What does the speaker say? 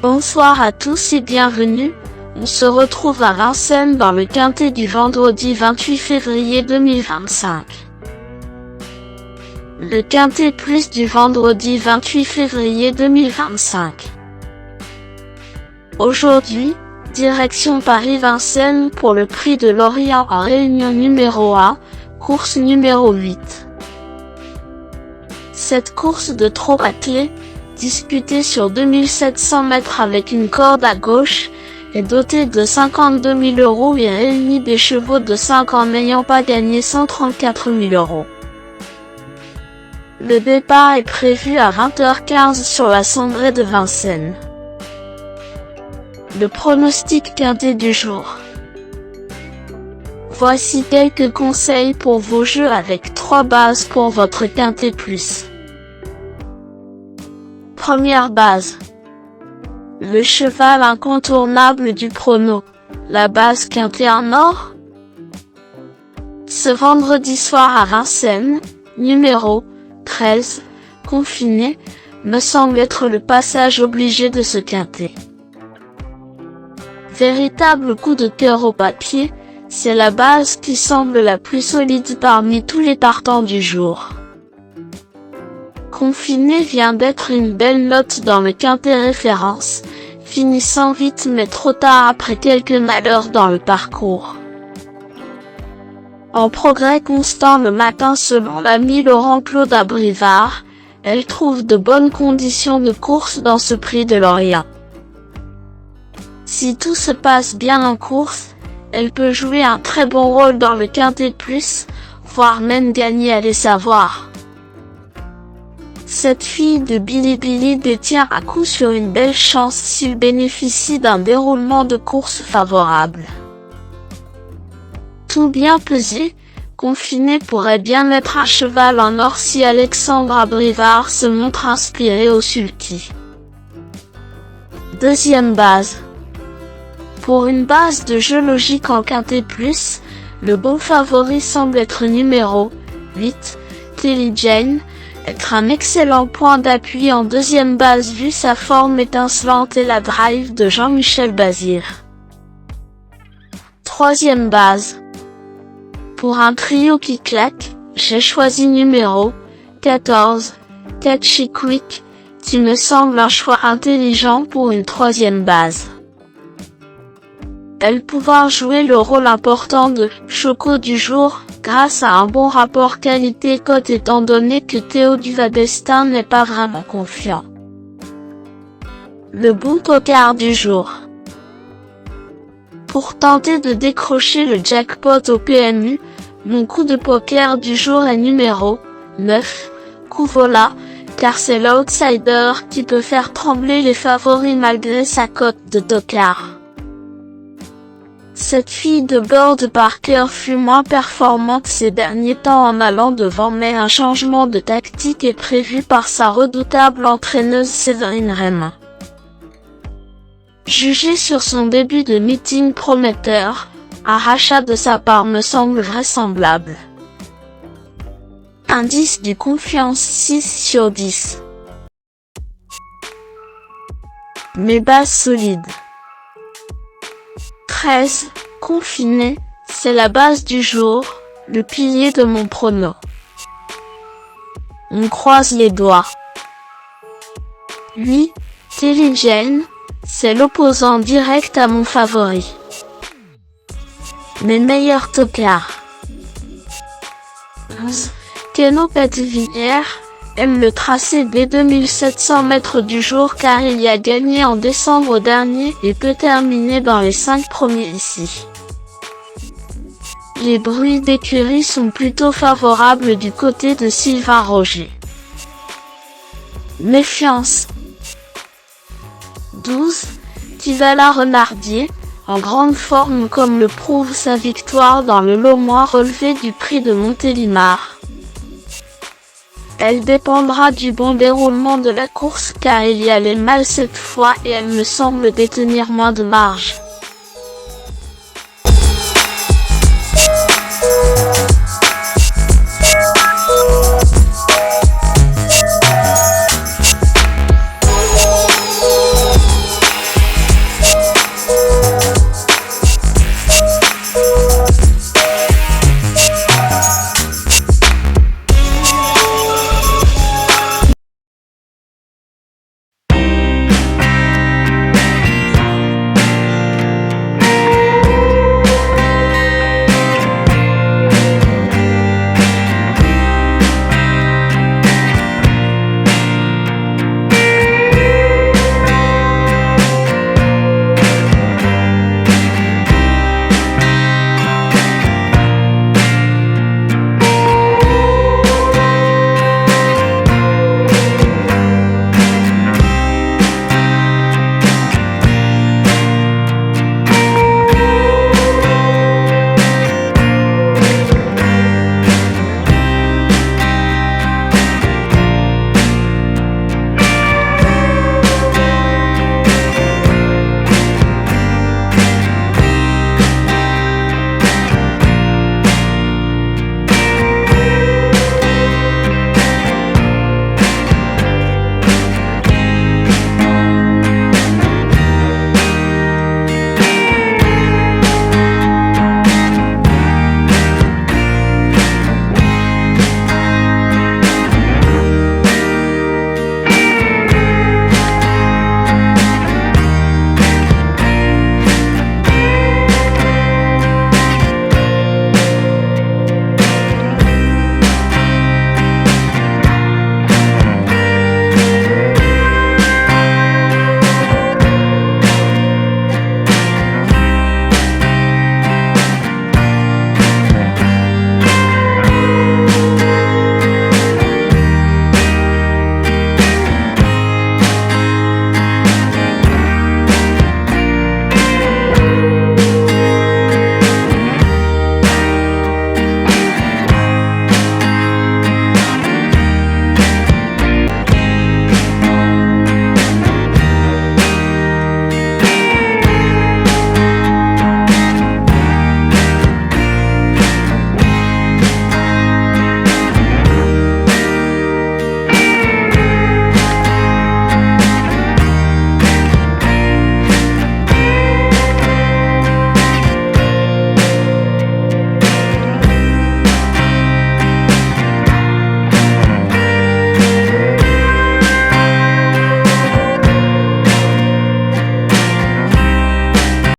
Bonsoir à tous et bienvenue. On se retrouve à Vincennes dans le quintet du vendredi 28 février 2025. Le quintet plus du vendredi 28 février 2025. Aujourd'hui, direction Paris-Vincennes pour le prix de Lorient en réunion numéro 1, course numéro 8. Cette course de trot attelé, disputée sur 2700 mètres avec une corde à gauche, est dotée de 52 000 € et réunit des chevaux de 5 ans n'ayant pas gagné 134 000 €. Le départ est prévu à 20h15 sur la cendrée de Vincennes. Le pronostic quintet du jour. Voici quelques conseils pour vos jeux avec 3 bases pour votre quintet plus. Première base. Le cheval incontournable du prono, la base quintet en or. Ce vendredi soir à Vincennes, numéro 13, confiné, me semble être le passage obligé de ce quintet. Véritable coup de cœur au papier, c'est la base qui semble la plus solide parmi tous les partants du jour. Confiné vient d'être une belle note dans le quintet référence, finissant vite mais trop tard après quelques malheurs dans le parcours. En progrès constant le matin selon l'ami Laurent-Claude Abrivard, elle trouve de bonnes conditions de course dans ce prix de Lorient. Si tout se passe bien en course, elle peut jouer un très bon rôle dans le quintet plus, voire même gagner à les savoir. Cette fille de Bilibili détient à coup sûr une belle chance s'il bénéficie d'un déroulement de course favorable. Tout bien pesé, confiné pourrait bien être un cheval en or si Alexandre Abrivard se montre inspiré au sulky. Deuxième base. Pour une base de jeu logique en quintet plus, le bon favori semble être numéro 8, Tilly Jane, être un excellent point d'appui en deuxième base vu sa forme étincelante et la drive de Jean-Michel Bazir. Troisième base. Pour un trio qui claque, j'ai choisi numéro 14, Catchy Quick, qui me semble un choix intelligent pour une troisième base. Elle pouvoir jouer le rôle important de choco du jour, grâce à un bon rapport qualité-cote étant donné que Théo Duvabestin n'est pas vraiment confiant. Le bon poker du jour. Pour tenter de décrocher le jackpot au PMU, mon coup de poker du jour est numéro 9, Couvola, car c'est l'outsider qui peut faire trembler les favoris malgré sa cote de tocard. Cette fille de Gord Parker fut moins performante ces derniers temps en allant devant mais un changement de tactique est prévu par sa redoutable entraîneuse Séverine Raymond. Jugé sur son début de meeting prometteur, un rachat de sa part me semble vraisemblable. Indice du confiance 6 sur 10. Mes bases solides. 13, confiné, c'est la base du jour, le pilier de mon prono. On croise les doigts. 8, Tilly Jane, c'est l'opposant direct à mon favori. Mes meilleurs tocards. 11, Keno Petitvilliers, aime le tracé des 2700 mètres du jour car il y a gagné en décembre dernier et peut terminer dans les 5 premiers ici. Les bruits d'écurie sont plutôt favorables du côté de Sylvain Roger. Méfiance. 12, Tivala Renardier, en grande forme comme le prouve sa victoire dans le Lomois relevé du prix de Montélimar. Elle dépendra du bon déroulement de la course car il y a les mâles cette fois et elle me semble détenir moins de marge.